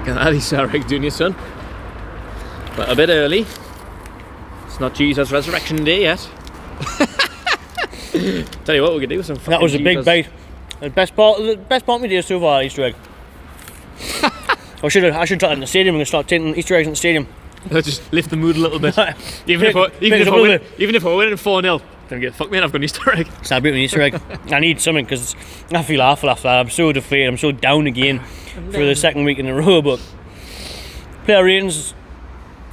Get that, he's doing your son. But a bit early. It's not Jesus' resurrection day yet. Tell you what, we could do some. That was a big bait. The best part of my day so far, Easter egg. I should try that in the stadium. I'm going to start taking Easter eggs in the stadium. Just lift the mood a little bit. even if we're winning 4-0, don't get fuck man, I've got an Easter egg. Celebrate an Easter egg. I need something because I feel awful after that. I'm so deflated. I'm so down again for the second week in a row. But player ratings,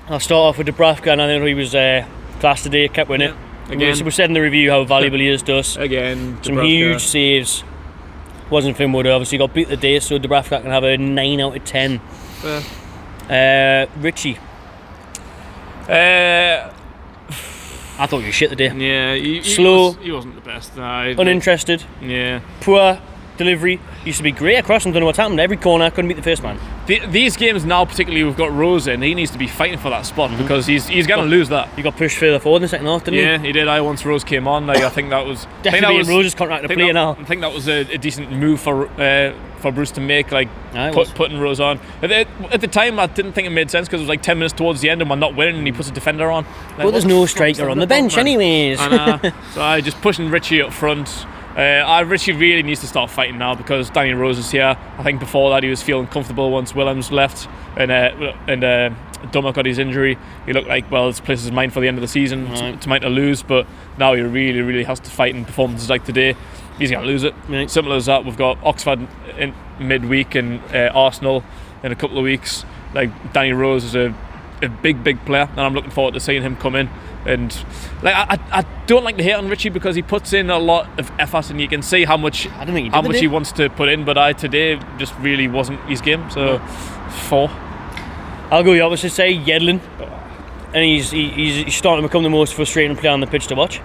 I'll start off with Dubravka, and I think he was class today. Kept winning. Again, we said in the review how valuable he is to us. Again, some huge saves. Wasn't Finwood, obviously got beat the day, so Dubravka can have a 9 out of 10. Ritchie. I thought you were shit today. Yeah, slow. He wasn't the best. Uninterested. Yeah. Poor delivery. Used to be great across him. Don't know what's happened. Every corner couldn't beat the first man. These games now, particularly, we've got Rose in. He needs to be fighting for that spot because he's going to lose that. He got pushed further forward in the second half, didn't he? Yeah, he did. Once Rose came on, I think that was definitely Rose's contract to play now. I think that was a decent move for Bruce to make, putting Rose on. At the time, I didn't think it made sense because it was like 10 minutes towards the end and we're not winning, and he puts a defender on. Well, there's no striker on the bench, anyways. So I just pushing Ritchie up front. Ritchie really needs to start fighting now because Danny Rose is here. I think before that he was feeling comfortable once Willems left and Dummett got his injury. He looked like, well, this place is mine for the end of the season, to mine to lose, but now he really, really has to fight in performances like today. He's going to lose it. Right. Simple as that. We've got Oxford in midweek and Arsenal in a couple of weeks. Danny Rose is a big player, and I'm looking forward to seeing him come in. And I don't like to hate on Ritchie because he puts in a lot of effort, and you can see how much he wants to put in. But today just really wasn't his game. So 4. I'll go the opposite side, Joelinton, and he's starting to become the most frustrating player on the pitch to watch.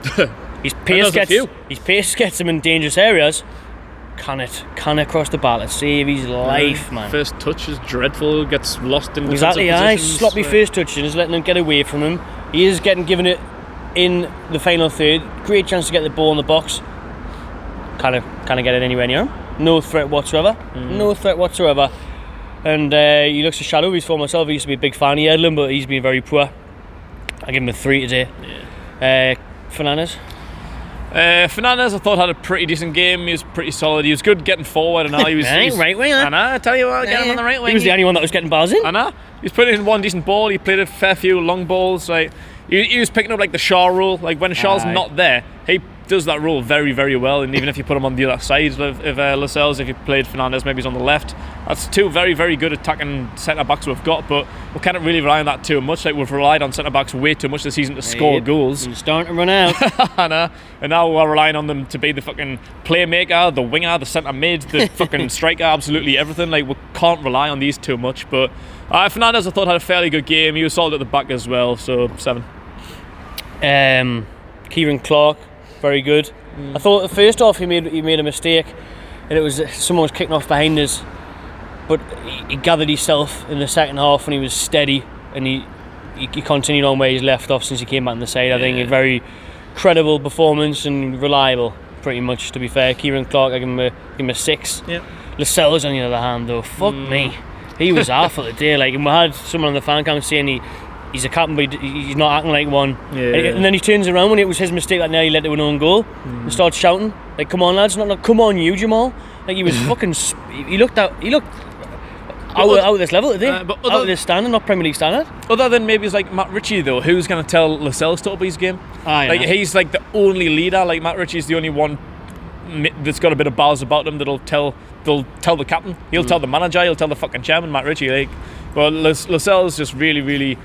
His pace gets him in dangerous areas. Can it cross the bar to save his life, man? First touch is dreadful. Gets lost in exactly. Sloppy first touch and is letting him get away from him. He is given it in the final third. Great chance to get the ball in the box. Can I get it anywhere near him? No threat whatsoever. No threat whatsoever. And he looks a shadow of his former self. He used to be a big fan of Edlin, but he's been very poor. I give him a 3 today. Yeah. Fernandez. Fernandez, I thought, had a pretty decent game. He was pretty solid. He was good getting forward, and now he was right winger. I tell you what, get him on the right wing. He was the only one that was getting balls in. I know. He's putting in one decent ball. He played a fair few long balls. He was picking up the Shaw rule. When Shaw's not there, he does that role very, very well. And even if you put him on the other side of Lascelles, if you played Fernandez, maybe he's on the left. That's 2 very, very good attacking centre backs we've got, but we can't really rely on that too much. We've relied on centre backs way too much this season to score goals. It's starting to run out. And now we're relying on them to be the fucking playmaker, the winger, the centre mid, the fucking striker, absolutely everything. We can't rely on these too much. But Fernandez, I thought, had a fairly good game. He was solid at the back as well, so 7. Kieran Clark, very good. I thought first off he made a mistake, and it was someone was kicking off behind us, but he gathered himself in the second half and he was steady, and he continued on where he's left off since he came back on the side. I think a very credible performance and reliable, pretty much, to be fair. Kieran Clark, I give him a 6. Yeah. Lascelles, on the other hand, though, fuck me, he was awful today. And we had someone on the fan cam saying he's a captain, but he's not acting like one. And then he turns around when it was his mistake that he led to an own goal and starts shouting, come on lads, not come on you, Jamal. He was fucking. He looked out of this level today, out of this standard, not Premier League standard. Other than maybe it's Matt Ritchie though, who's going to tell Lascelles to up his game? He's the only leader. Matt Ritchie's the only one that's got a bit of balls about him that'll tell the captain. He'll tell the manager. He'll tell the fucking chairman, Matt Ritchie. But Lascelles just really, really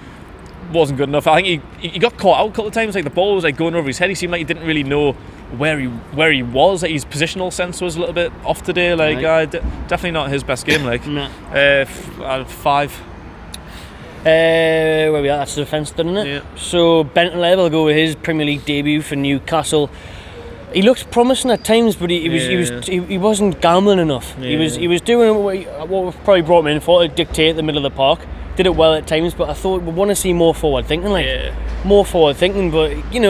wasn't good enough. I think he got caught out a couple of times. The ball was going over his head. He seemed like he didn't really know where he was. His positional sense was a little bit off today. Definitely not his best game. 5. Where we are? That's the defence, doesn't it? Yeah. So Benton Level will go with his Premier League debut for Newcastle. He looked promising at times, but he wasn't gambling enough. Yeah. He was doing what probably brought him in for, to dictate the middle of the park. Did it well at times, but I thought we want to see more forward thinking, more forward thinking. But he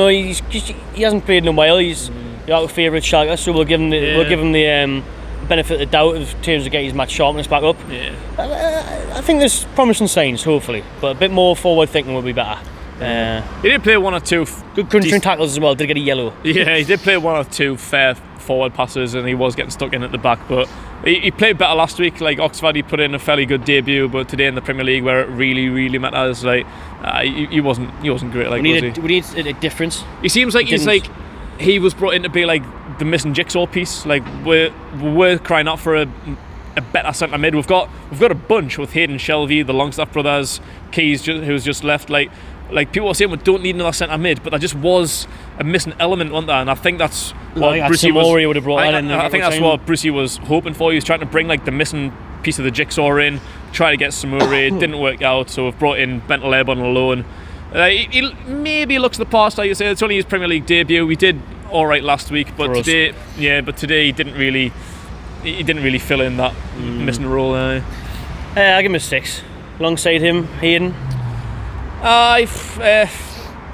hasn't played in a while. He's our favourite striker, so we'll give him the benefit of the doubt in terms of getting his match sharpness back up. Yeah. I think there's promising signs, hopefully, but a bit more forward thinking would be better. He did play one or two good crunching tackles as well. Did get a yellow. Yeah, he did play one or two fair forward passes, and he was getting stuck in at the back. But he played better last week. Like Oxford, he put in a fairly good debut, but today in the Premier League, where it really matters, like he wasn't great. Like, we need a difference. He seems like he was brought in to be like the missing jigsaw piece. Like we're crying out for a better centre mid. We've got a bunch with Hayden Shelvey, the Longstaff brothers, Keys who's just left. Like people are saying we don't need another centre mid, but there just was a missing element, wasn't there? And I think that's what Brucey would have brought that in. I think that's what Brucey was hoping for. He was trying to bring like the missing piece of the jigsaw in, try to get Samuri. It didn't work out, so we've brought in Bentaleb on a loan. He maybe looks the past, like you say. It's only his Premier League debut. We did all right last week, but today he didn't really fill in that missing role. I give him a 6. Alongside him, Hayden.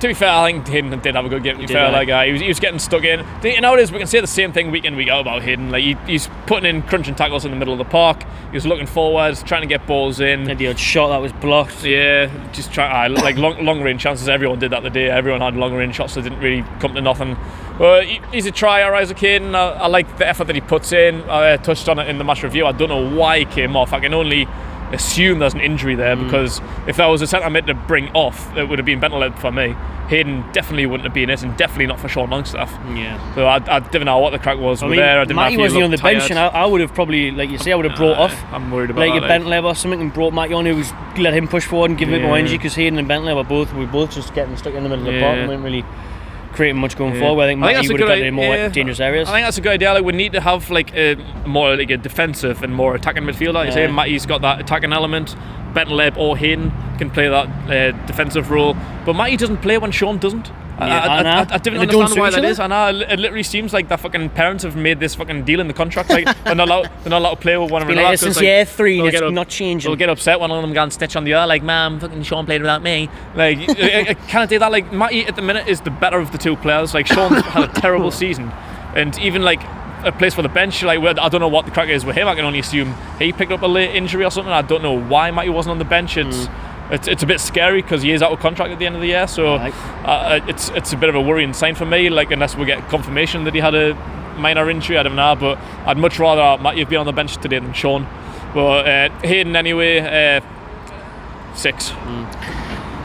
To be fair, I think Hayden did have a good game. To be fair, like he was getting stuck in. Nowadays we can say the same thing week in, week out about Hayden. Like he's putting in crunching tackles in the middle of the park. He was looking forward, trying to get balls in. And the odd shot that was blocked. Yeah, just try like long range chances. Everyone did that today. Everyone had long range shots that didn't really come to nothing. But he's a tryer, Isaac Hayden. I like the effort that he puts in. I touched on it in the match review. I don't know why he came off. I can only assume there's an injury there, because if there was a centre mid to bring off, it would have been Bentaleb for me. Hayden definitely wouldn't have been it, and definitely not for Sean Longstaff. Yeah. So I didn't know what the crack was. Matty wasn't on the bench, and I would have probably, like you say, I would have brought off. I'm worried about like that. Like Bentaleb or something, and brought Matty on, who was let him push forward and give him a bit more energy, because Hayden and Bentaleb were both just getting stuck in the middle of the park and weren't really creating much going forward. I think Matty would have got in more dangerous areas. I think that's a good idea. Like, we need to have like a more like a defensive and more attacking midfielder. Like you say, Matty's got that attacking element. Bentaleb or Hayden can play that defensive role, but Matty doesn't play when Sean doesn't. I didn't understand why that is. I know it literally seems like the fucking parents have made this fucking deal in the contract. Like they're not allowed to play with one another. Like since year 3, it's not changing. They'll get upset when one of them gets stitch on the other. Like, man, fucking Sean played without me. Like, I can't do that. Like, Matty at the minute is the better of the two players. Like, Sean's had a terrible season, and even like a place for the bench. Like, I don't know what the crack is with him. I can only assume he picked up a late injury or something. I don't know why Matty wasn't on the bench. It's a bit scary because he is out of contract at the end of the year, so it's a bit of a worrying sign for me. Like, unless we get confirmation that he had a minor injury, I don't know. But I'd much rather Matty have been on the bench today than Sean. But Hayden anyway, 6.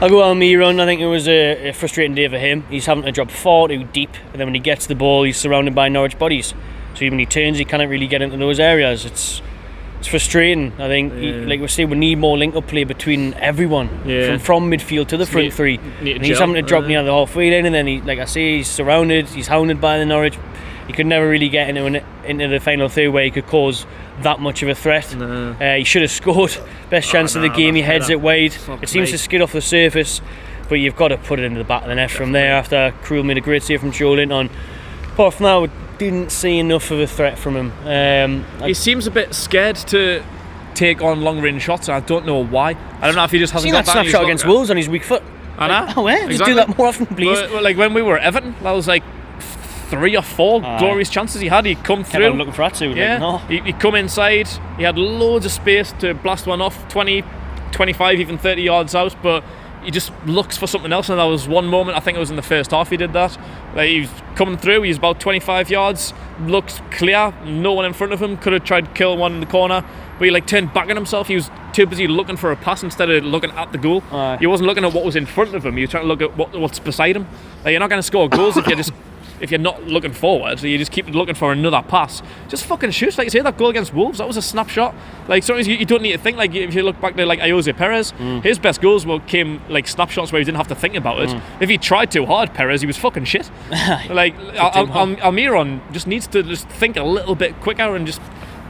I'll go Almiron. I think it was a frustrating day for him. He's having to drop far too deep, and then when he gets the ball, he's surrounded by Norwich bodies. So even when he turns, he can't really get into those areas. It's frustrating. I think, like we say, we need more link-up play between everyone, from midfield to the front three. And he's having to drop near the halfway line, and then he's surrounded, he's hounded by the Norwich. He could never really get into the final third where he could cause that much of a threat. No. He should have scored. Best chance of the game. He heads it wide. It seems to skid off the surface, but you've got to put it into the back of the net from there. After Krul made a great save from Joelinton. Apart from that, we didn't see enough of a threat from him. He seems a bit scared to take on long range shots. I don't know why. I don't know if he just hasn't got that snapshot against Wolves on his weak foot. I know. Oh, yeah, just do that more often, please. But, like when we were at Everton, that was like 3 or 4 glorious chances he had. He'd come through. I'm looking for that too. Yeah. Like, no. He'd come inside. He had loads of space to blast one off, 20, 25, even 30 yards out. But he just looks for something else. And there was one moment, I think it was in the first half, he did that. Like, he was coming through. He was about 25 yards. Looked clear. No one in front of him. Could have tried to kill one in the corner. But he turned back on himself. He was too busy looking for a pass instead of looking at the goal. He wasn't looking at what was in front of him. He was trying to look at what's beside him. Like, you're not going to score goals if you're not looking forward. You just keep looking for another pass. Just fucking shoot. Like you say, that goal against Wolves, that was a snapshot. Like, sometimes you don't need to think. Like, if you look back to like Jose Perez, his best goals came like snapshots where he didn't have to think about it. If he tried too hard, Perez, he was fucking shit. Like, Almiron just needs to just think a little bit quicker and just.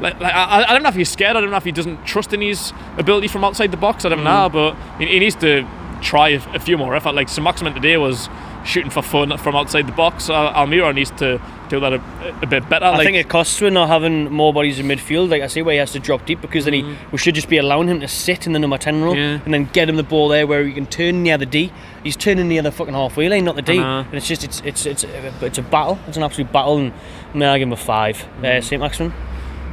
I don't know if he's scared. I don't know if he doesn't trust in his ability from outside the box. I don't know, but he needs to try a few more effort. Like, Saint-Maximin today was shooting for fun from outside the box. Almiron needs to do that a bit better. I think it costs with not having more bodies in midfield. Like I say, where he has to drop deep, because then we should just be allowing him to sit in the number 10 role and then get him the ball there where he can turn near the D. He's turning near the fucking halfway line, not the D. And it's just it's a battle. It's an absolute battle. And I give him a 5. Saint-Maximin.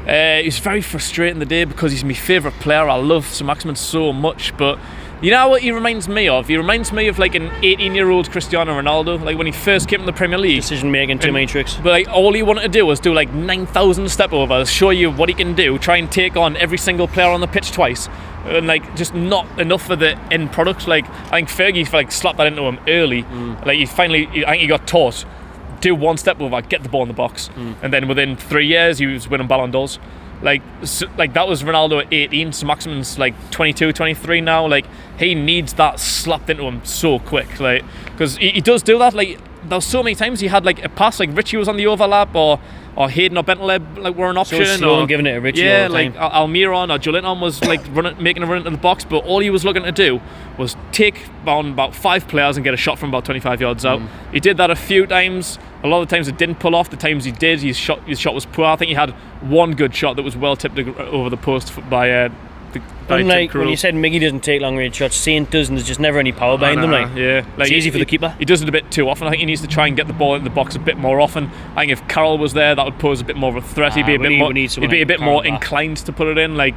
It's very frustrating the day because he's my favourite player. I love Saint-Maximin so much, but you know what he reminds me of? He reminds me of like an 18-year-old Cristiano Ronaldo, like when he first came to the Premier League. Decision making, too many tricks. But like all he wanted to do was do like 9,000 step overs, show you what he can do, try and take on every single player on the pitch twice, and like just not enough for the end product. Like I think Fergie like slapped that into him early. Like I think he got taught, do one step over, get the ball in the box, and then within 3 years he was winning Ballon d'Ors. Like that was Ronaldo at 18. Saint-Maximin's like 22, 23 now. Like he needs that slapped into him so quick. Like because he does do that. Like there's so many times he had like a pass, like Ritchie was on the overlap, or Hayden or Bentley like were an option. So slow and giving it to Ritchie. Yeah, all the like time. Almiron or Joelinton was like making a run into the box, but all he was looking to do was take on about 5 players and get a shot from about 25 yards out. He did that a few times. A lot of the times it didn't pull off. The times he did, his shot was poor. I think he had one good shot that was well tipped over the post by Unlike when you said Miggy doesn't take long range shots, Saint does, and there's just never any power behind them. Like, yeah, like it's easy for the keeper. He does it a bit too often. I think he needs to try and get the ball into the box a bit more often. I think if Carroll was there, that would pose a bit more of a threat. He'd be a bit more inclined to put it in. Like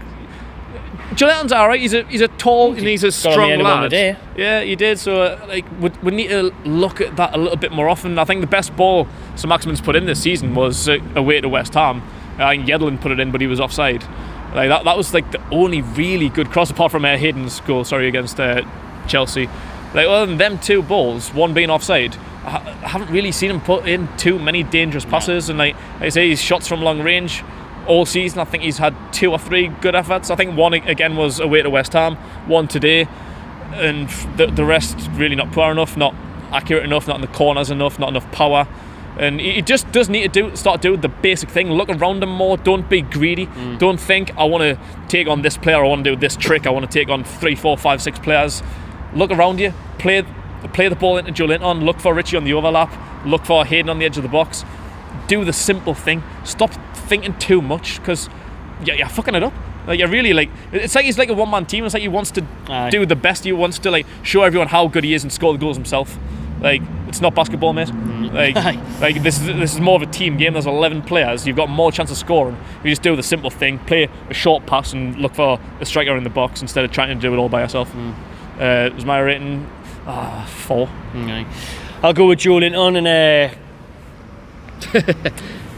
Joelinton's alright. He's a tall and he's a strong lad. Yeah, he did. So like we need to look at that a little bit more often. I think the best ball Saint-Maximin's put in this season was away to West Ham. I think Joelinton put it in, but he was offside. Like that was like the only really good cross, apart from Hayden's goal, against Chelsea. Like other than them 2 balls, one being offside, I haven't really seen him put in too many dangerous passes. And like I say, his shots from long range all season, I think he's had 2 or 3 good efforts. I think one again was away to West Ham, one today, and the rest really not poor enough, not accurate enough, not in the corners enough, not enough power. And he just does need to start doing the basic thing. Look around him more. Don't be greedy. Don't think I want to take on this player, I want to do this trick, I want to take on 3, 4, 5, 6 players. Look around you. Play the ball into Joelinton. Look for Ritchie on the overlap. Look for Hayden on the edge of the box. Do the simple thing. Stop thinking too much, because you're fucking it up. Like you're really like, it's like he's like a one-man team. It's like he wants to do the best. He wants to like show everyone how good he is and score the goals himself. Like it's not basketball, mate. Like this is more of a team game. There's 11 players. You've got more chance of scoring. You just do the simple thing. Play a short pass and look for a striker in the box instead of trying to do it all by yourself. It was my rating 4. I'll go with Joelinton and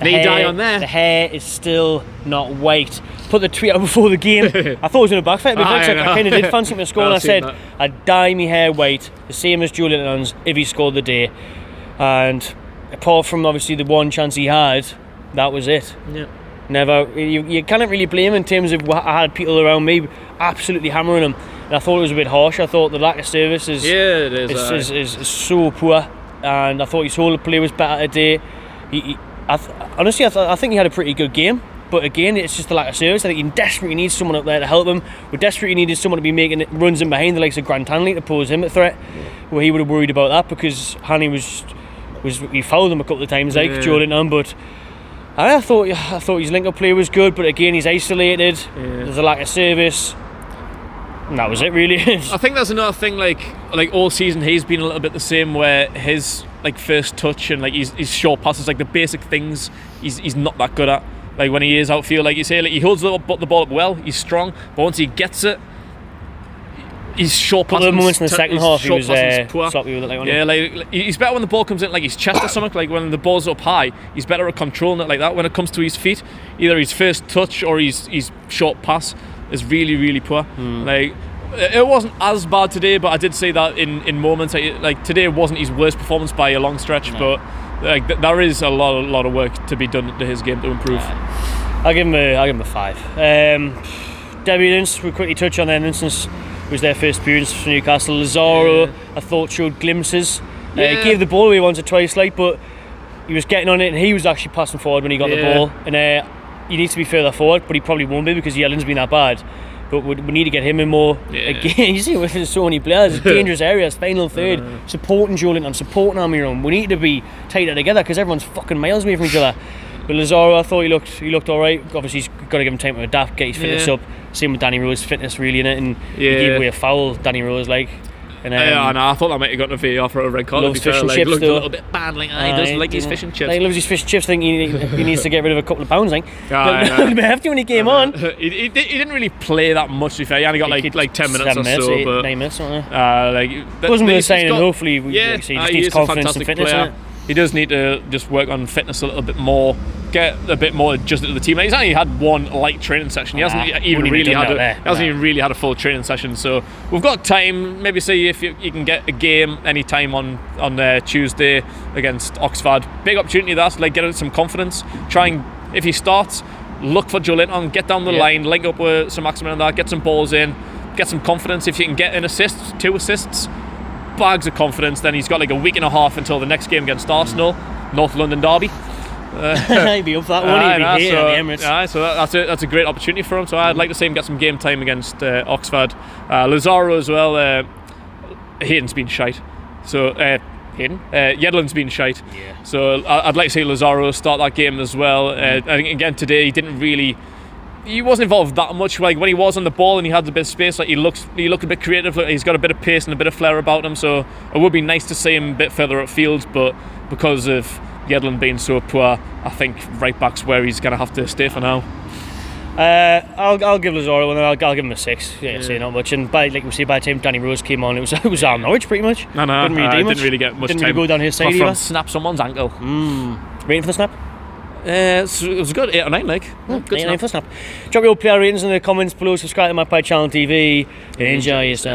Knee die on there. The hair is still not white. Put the tweet out before the game. I thought it was going to backfire, but I kind of did fancy him to score, and I said I'd dye my hair white, the same as Joelinton's, if he scored the day. And apart from obviously the one chance he had, that was it. Yeah. Never. You can't really blame him in terms of what I had people around me absolutely hammering him, and I thought it was a bit harsh. I thought the lack of service is is so poor, and I thought his whole play was better today. Honestly, I think he had a pretty good game. But again, it's just the lack of service. I think he desperately needs someone up there to help him. We desperately needed someone to be making runs in behind the likes of Grant Hanley to pose him a threat. Where he would have worried about that, because Hanley he fouled him a couple of times, like Joelinton. But I thought his link-up play was good. But again, he's isolated. There's a lack of service. And that was it, really. I think that's another thing. Like all season, he's been a little bit the same. Where his like first touch and like his short passes, like the basic things, he's not that good at. Like when he is outfield, like you say, like he holds the ball up well, he's strong, but once he gets it, he's short passing. The moments in the second half, he was sloppy with it. Like he's better when the ball comes in like his chest or something. Like when the ball's up high, he's better at controlling it like that. When it comes to his feet, either his first touch or his short pass is really, really poor. Like it wasn't as bad today, but I did say that in moments. Like today wasn't his worst performance by a long stretch, but. Like there is a lot of work to be done to his game to improve. I'll give him a 5. Debutants, we'll quickly touch on their instance. It was their first appearance for Newcastle. Lazaro, I thought, showed glimpses. He gave the ball away once or twice, but he was getting on it, and he was actually passing forward when he got the ball. And he needs to be further forward, but he probably won't be because Yelin's been that bad. But we need to get him in more. Again, you see, with so many players, dangerous areas, final third, supporting Joelinton, supporting Almiron. We need to be tighter together because everyone's fucking miles away from each other. But Lazaro, I thought he looked all right. Obviously, he's got to give him time to adapt, get his fitness up. Same with Danny Rose, fitness really in it, and he gave away a foul. Danny Rose, like. And I thought that might have gotten a VAR for a red card. Loves fish and like, chips, looked though. a little bit bad. Like, he doesn't like his fish and chips. He loves his fish and chips. I think he needs to get rid of a couple of pounds. I think. Aye, Hefty when he came on. He didn't really play that much. To be fair, he only got like 10 minutes or so. But 9 minutes, something. Wasn't really saying. Hopefully, yeah, he just needs confidence and fitness. Player. He does need to just work on fitness a little bit more, get a bit more adjusted to the team. He's only had one light training session. He hasn't even really had a full training session. So we've got time. Maybe see if you can get a game any time on Tuesday against Oxford. Big opportunity that. Like, get some confidence. Try and, if he starts, look for Joelinton, get down the line, link up with Saint-Maximin and that, get some balls in, get some confidence. If you can get an assist, 2 assists, bags of confidence, then he's got like a week and a half until the next game against Arsenal, North London derby. He'd be up for that one. He'd be here at the Emirates. So that's a great opportunity for him. So I'd like to see him get some game time against Oxford. Lazaro as well. Hayden's been shite. So Yedlin's been shite. Yeah. So I'd like to see Lazaro start that game as well. I think again today he wasn't involved that much. Like when he was on the ball and he had a bit of space, like he looked a bit creative. He's got a bit of pace and a bit of flair about him. So it would be nice to see him a bit further upfield. But because of Yedlin being so poor, I think right back's where he's going to have to stay for now. I'll give Lazaro one. I'll give him a 6. Yeah, say not much. And by the time Danny Rose came on, it was our Norwich pretty much. No, didn't really get much time. Didn't really go down his side either. Snap someone's ankle. Waiting for the snap. It was good 8 or 9, like. Good 8 or 9 for the snap. Drop your player ratings in the comments below. Subscribe to my channel TV. And enjoy yourself.